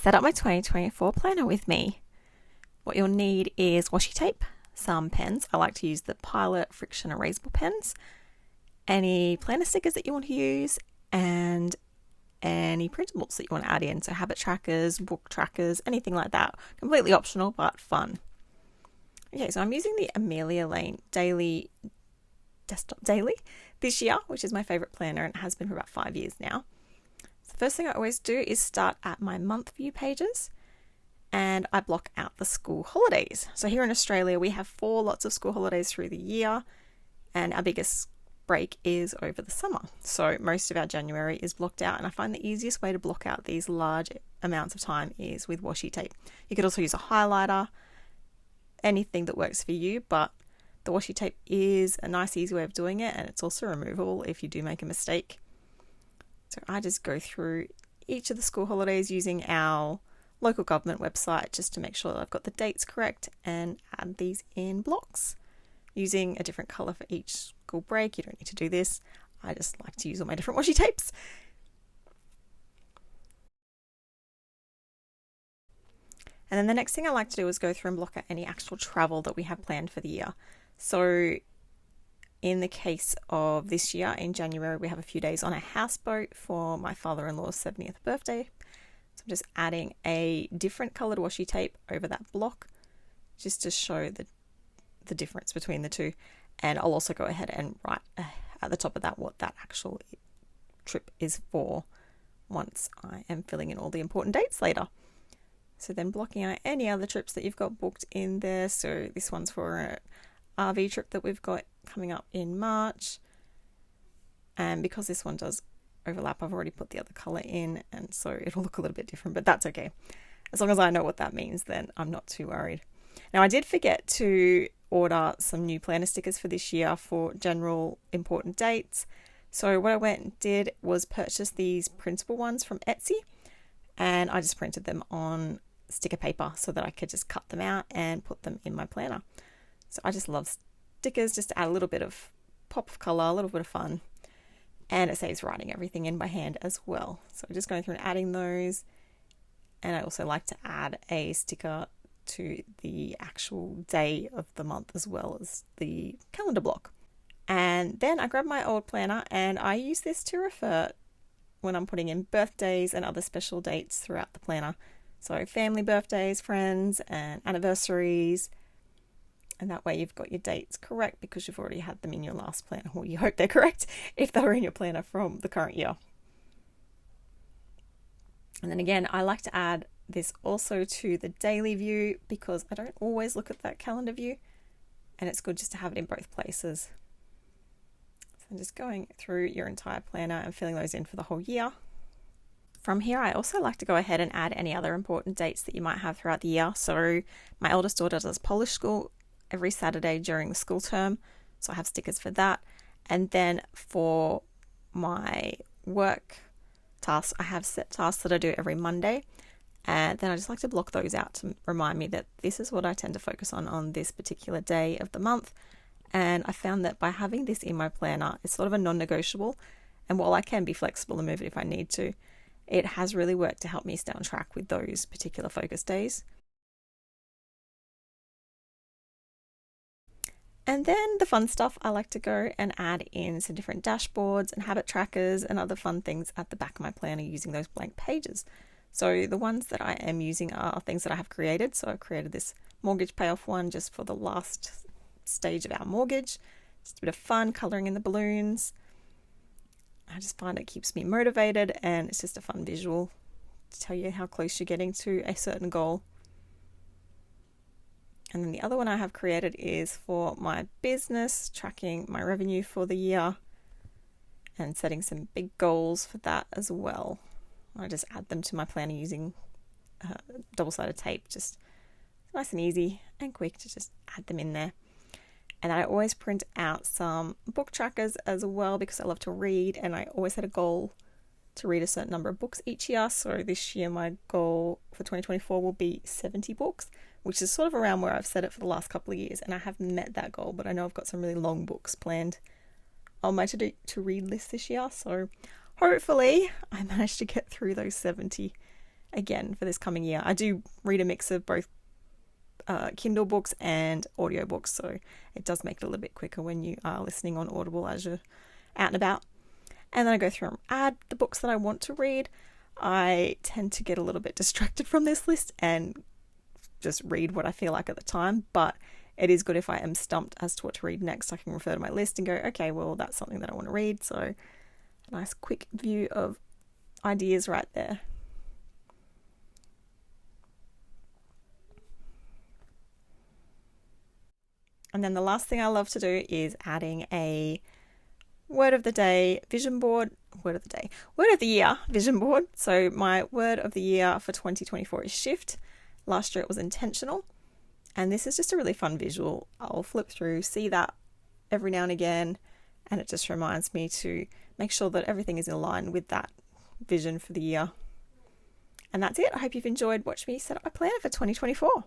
set up my 2024 planner with me. What you'll need is washi tape, some pens. I like to use the Pilot Friction erasable pens, any planner stickers that you want to use, and any printables that you want to add in. So habit trackers, book trackers, anything like that. Completely optional, but fun. Okay, so I'm using the Amelia Lane Daily Desktop Daily this year, which is my favorite planner and it has been for about 5 years now. So the first thing I always do is start at my month view pages and I block out the school holidays. So here in Australia, we have 4 lots of school holidays through the year and our biggest break is over the summer. So most of our January is blocked out, and I find the easiest way to block out these large amounts of time is with washi tape. You could also use a highlighter, anything that works for you, but the washi tape is a nice easy way of doing it, and it's also removable if you do make a mistake. So I just go through each of the school holidays using our local government website just to make sure that I've got the dates correct and add these in blocks using a different color for each school break. You don't need to do this. I just like to use all my different washi tapes. And then the next thing I like to do is go through and block out any actual travel that we have planned for the year. So in the case of this year, in January, we have a few days on a houseboat for my father-in-law's 70th birthday. So I'm just adding a different coloured washi tape over that block just to show the difference between the two. And I'll also go ahead and write at the top of that what that actual trip is for once I am filling in all the important dates later. So then blocking out any other trips that you've got booked in there. So this one's for an RV trip that we've got coming up in March. And because this one does overlap, I've already put the other colour in, and so it'll look a little bit different, but that's okay. As long as I know what that means, then I'm not too worried. Now, I did forget to order some new planner stickers for this year for general important dates. So what I went and did was purchase these printable ones from Etsy, and I just printed them on sticker paper so that I could just cut them out and put them in my planner. So I just love stickers just to add a little bit of pop of colour, a little bit of fun, and it saves writing everything in by hand as well. So just going through and adding those, and I also like to add a sticker to the actual day of the month as well as the calendar block. And then I grab my old planner and I use this to refer when I'm putting in birthdays and other special dates throughout the planner. So family birthdays, friends, and anniversaries. And that way you've got your dates correct because you've already had them in your last planner, or you hope they're correct if they were in your planner from the current year. And then again, I like to add this also to the daily view because I don't always look at that calendar view, and it's good just to have it in both places. So I'm just going through your entire planner and filling those in for the whole year. From here, I also like to go ahead and add any other important dates that you might have throughout the year. So my eldest daughter does Polish school every Saturday during the school term, so I have stickers for that. And then for my work tasks, I have set tasks that I do every Monday, and then I just like to block those out to remind me that this is what I tend to focus on this particular day of the month. And I found that by having this in my planner, it's sort of a non-negotiable, and while I can be flexible and move it if I need to, it has really worked to help me stay on track with those particular focus days. And then the fun stuff, I like to go and add in some different dashboards and habit trackers and other fun things at the back of my planner using those blank pages. So the ones that I am using are things that I have created. So I've created this mortgage payoff one just for the last stage of our mortgage. Just a bit of fun, colouring in the balloons. I just find it keeps me motivated, and it's just a fun visual to tell you how close you're getting to a certain goal. And then the other one I have created is for my business, tracking my revenue for the year and setting some big goals for that as well. I just add them to my planner using double-sided tape, just nice and easy and quick to just add them in there. And I always print out some book trackers as well because I love to read, and I always had a goal to read a certain number of books each year. So this year my goal for 2024 will be 70 books, which is sort of around where I've set it for the last couple of years, and I have met that goal, but I know I've got some really long books planned on my to read list this year. So hopefully I managed to get through those 70 again for this coming year. I do read a mix of both Kindle books and audiobooks, so it does make it a little bit quicker when you are listening on Audible as you're out and about. And then I go through and add the books that I want to read. I tend to get a little bit distracted from this list and just read what I feel like at the time, but it is good if I am stumped as to what to read next. I can refer to my list and go, okay, well, that's something that I want to read. So a nice quick view of ideas right there. And then the last thing I love to do is adding a word of the day vision board, word of the year vision board. So my word of the year for 2024 is shift. Last year it was intentional. And this is just a really fun visual. I'll flip through, see that every now and again, and it just reminds me to make sure that everything is in line with that vision for the year. And that's it. I hope you've enjoyed watching me set up my plan for 2024.